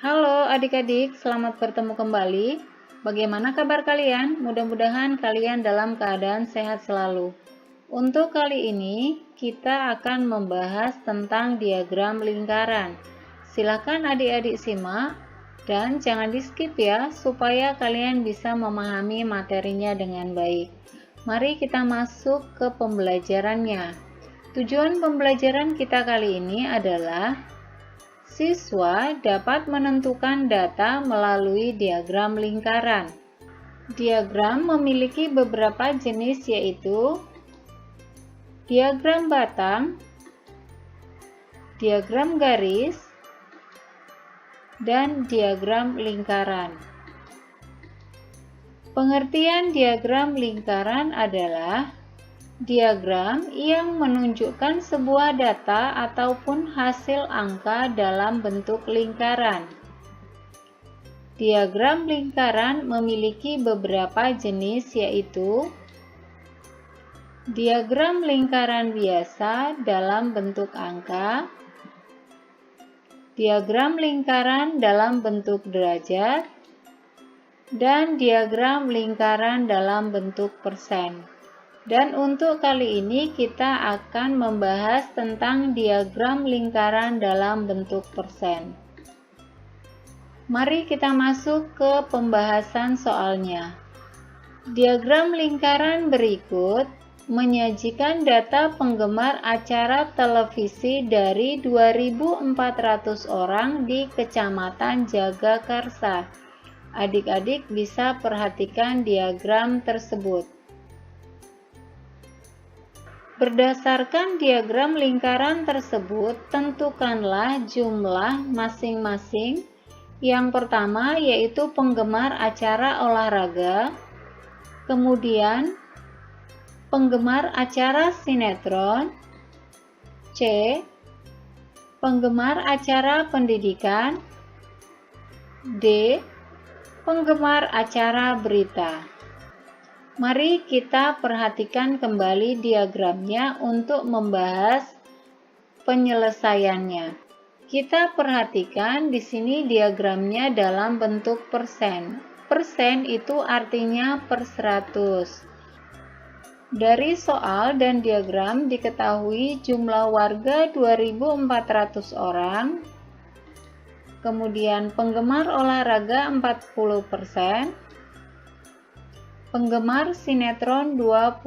Halo adik-adik, selamat bertemu kembali. Bagaimana kabar kalian? Mudah-mudahan kalian dalam keadaan sehat selalu. Untuk kali ini, kita akan membahas tentang diagram lingkaran. Silakan adik-adik simak dan jangan di-skip ya, supaya kalian bisa memahami materinya dengan baik. Mari kita masuk ke pembelajarannya. Tujuan pembelajaran kita kali ini adalah siswa dapat menentukan data melalui diagram lingkaran. Diagram memiliki beberapa jenis, yaitu diagram batang, diagram garis, dan diagram lingkaran. Pengertian diagram lingkaran adalah diagram yang menunjukkan sebuah data ataupun hasil angka dalam bentuk lingkaran. Diagram lingkaran memiliki beberapa jenis, yaitu diagram lingkaran biasa dalam bentuk angka, diagram lingkaran dalam bentuk derajat, dan diagram lingkaran dalam bentuk persen. Dan untuk kali ini kita akan membahas tentang diagram lingkaran dalam bentuk persen. Mari kita masuk ke pembahasan soalnya. Diagram lingkaran berikut menyajikan data penggemar acara televisi dari 2.400 orang di Kecamatan Jagakarsa. Adik-adik bisa perhatikan diagram tersebut. Berdasarkan diagram lingkaran tersebut, tentukanlah jumlah masing-masing. Yang pertama yaitu penggemar acara olahraga, kemudian penggemar acara sinetron, C. Penggemar acara pendidikan, D. Penggemar acara berita. Mari kita perhatikan kembali diagramnya untuk membahas penyelesaiannya. Kita perhatikan di sini diagramnya dalam bentuk persen. Persen itu artinya per 100. Dari soal dan diagram diketahui jumlah warga 2.400 orang. Kemudian penggemar olahraga 40%. Penggemar sinetron 25%,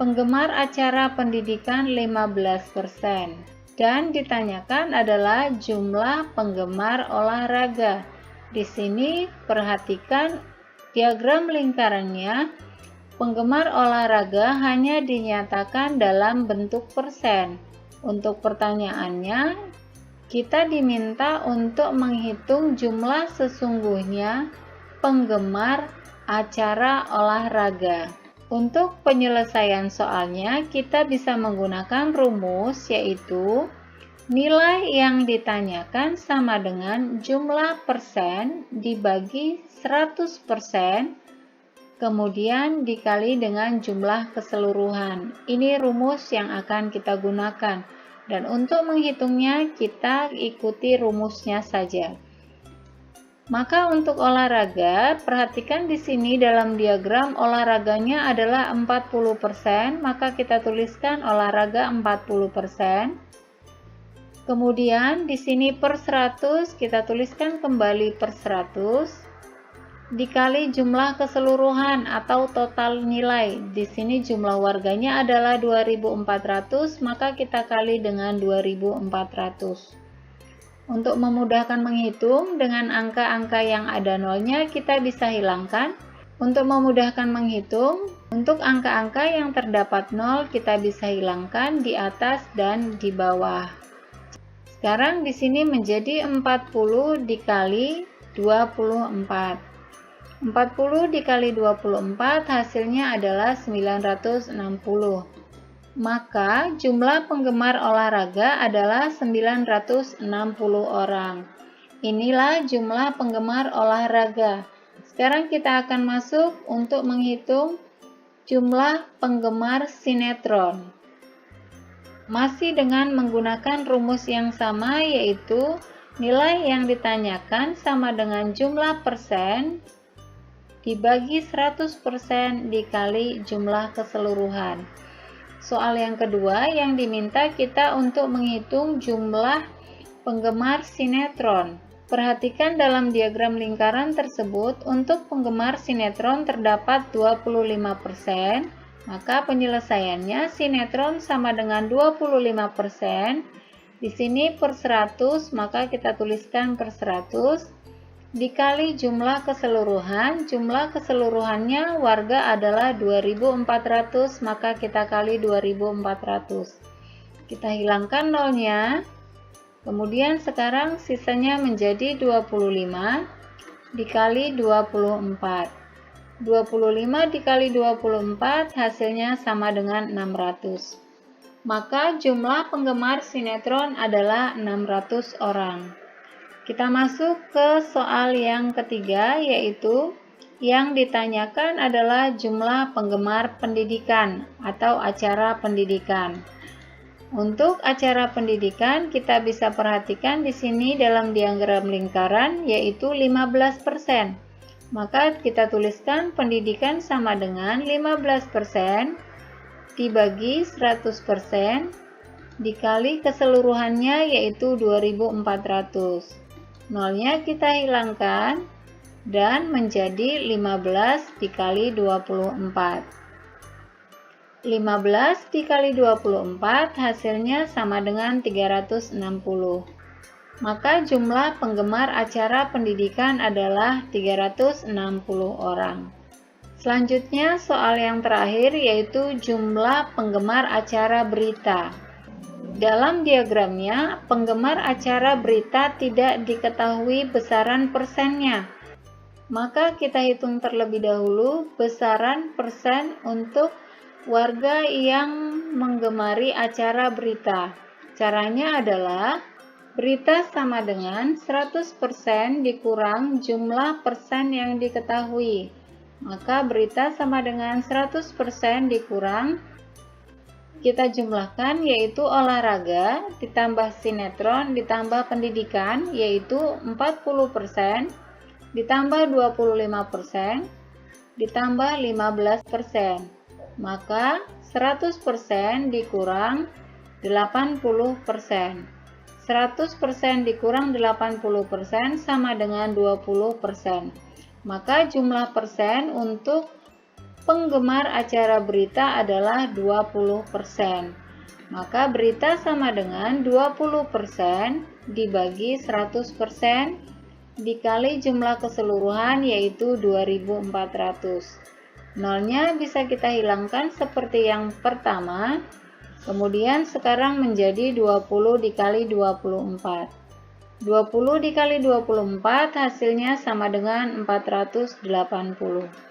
penggemar acara pendidikan 15%, dan ditanyakan adalah jumlah penggemar olahraga. Di sini perhatikan diagram lingkarannya, penggemar olahraga hanya dinyatakan dalam bentuk persen. Untuk pertanyaannya, kita diminta untuk menghitung jumlah sesungguhnya penggemar acara olahraga. Untuk penyelesaian soalnya, kita bisa menggunakan rumus, yaitu nilai yang ditanyakan sama dengan jumlah persen dibagi 100%, kemudian dikali dengan jumlah keseluruhan. Ini rumus yang akan kita gunakan, dan untuk menghitungnya kita ikuti rumusnya saja. Maka untuk olahraga, perhatikan di sini dalam diagram olahraganya adalah 40%, maka kita tuliskan olahraga 40%. Kemudian di sini per 100, kita tuliskan kembali per 100, dikali jumlah keseluruhan atau total nilai. Di sini jumlah warganya adalah 2.400, maka kita kali dengan 2.400. Untuk memudahkan menghitung, dengan angka-angka yang ada nolnya kita bisa hilangkan. Untuk memudahkan menghitung, untuk angka-angka yang terdapat nol kita bisa hilangkan di atas dan di bawah. Sekarang di sini menjadi 40 dikali 24. 40 dikali 24 hasilnya adalah 960. Maka jumlah penggemar olahraga adalah 960 orang. Inilah jumlah penggemar olahraga. Sekarang kita akan masuk untuk menghitung jumlah penggemar sinetron. Masih dengan menggunakan rumus yang sama, yaitu nilai yang ditanyakan sama dengan jumlah persen dibagi 100% dikali jumlah keseluruhan. Soal yang kedua yang diminta kita untuk menghitung jumlah penggemar sinetron. Perhatikan dalam diagram lingkaran tersebut, untuk penggemar sinetron terdapat 25%, maka penyelesaiannya sinetron sama dengan 25%. Di sini per 100, maka kita tuliskan per 100 dikali jumlah keseluruhan. Jumlah keseluruhannya warga adalah 2400, maka kita kali 2400. Kita hilangkan nolnya. Kemudian sekarang sisanya menjadi 25 dikali 24. 25 dikali 24 hasilnya sama dengan 600. Maka jumlah penggemar sinetron adalah 600 orang. Kita masuk ke soal yang ketiga, yaitu yang ditanyakan adalah jumlah penggemar pendidikan atau acara pendidikan. Untuk acara pendidikan kita bisa perhatikan di sini dalam diagram lingkaran yaitu 15%. Maka kita tuliskan pendidikan sama dengan 15% dibagi 100% dikali keseluruhannya yaitu 2400. Nolnya kita hilangkan dan menjadi 15 dikali 24. 15 dikali 24 hasilnya sama dengan 360. Maka jumlah penggemar acara pendidikan adalah 360 orang. Selanjutnya soal yang terakhir yaitu jumlah penggemar acara berita. Dalam diagramnya, penggemar acara berita tidak diketahui besaran persennya. Maka kita hitung terlebih dahulu besaran persen untuk warga yang menggemari acara berita. Caranya adalah berita sama dengan 100% dikurang jumlah persen yang diketahui. Maka berita sama dengan 100% dikurang, kita jumlahkan yaitu olahraga ditambah sinetron ditambah pendidikan yaitu 40% ditambah 25% ditambah 15%. Maka 100% dikurang 80%. 100% dikurang 80% sama dengan 20%. Maka jumlah persen untuk penggemar acara berita adalah 20%. Maka berita sama dengan 20% dibagi 100% dikali jumlah keseluruhan yaitu 2400. Nolnya bisa kita hilangkan seperti yang pertama. Kemudian sekarang menjadi 20 dikali 24. 20 dikali 24 hasilnya sama dengan 480.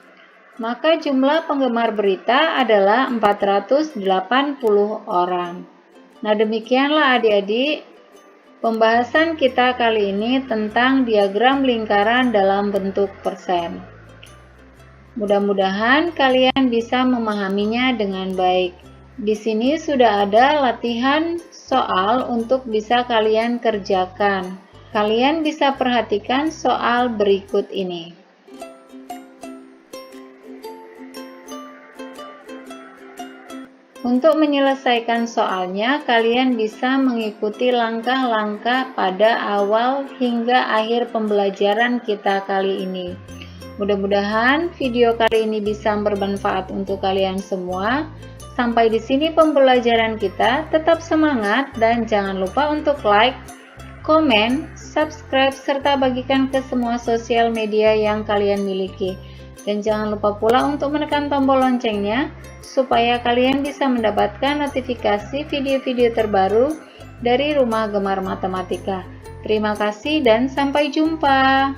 Maka jumlah penggemar berita adalah 480 orang. Nah, demikianlah adik-adik pembahasan kita kali ini tentang diagram lingkaran dalam bentuk persen. Mudah-mudahan kalian bisa memahaminya dengan baik. Di sini sudah ada latihan soal untuk bisa kalian kerjakan. Kalian bisa perhatikan soal berikut ini. Untuk menyelesaikan soalnya, kalian bisa mengikuti langkah-langkah pada awal hingga akhir pembelajaran kita kali ini. Mudah-mudahan video kali ini bisa bermanfaat untuk kalian semua. Sampai di sini pembelajaran kita. Tetap semangat dan jangan lupa untuk like, komen, subscribe, serta bagikan ke semua sosial media yang kalian miliki. Dan jangan lupa pula untuk menekan tombol loncengnya supaya kalian bisa mendapatkan notifikasi video-video terbaru dari Rumah Gemar Matematika. Terima kasih dan sampai jumpa.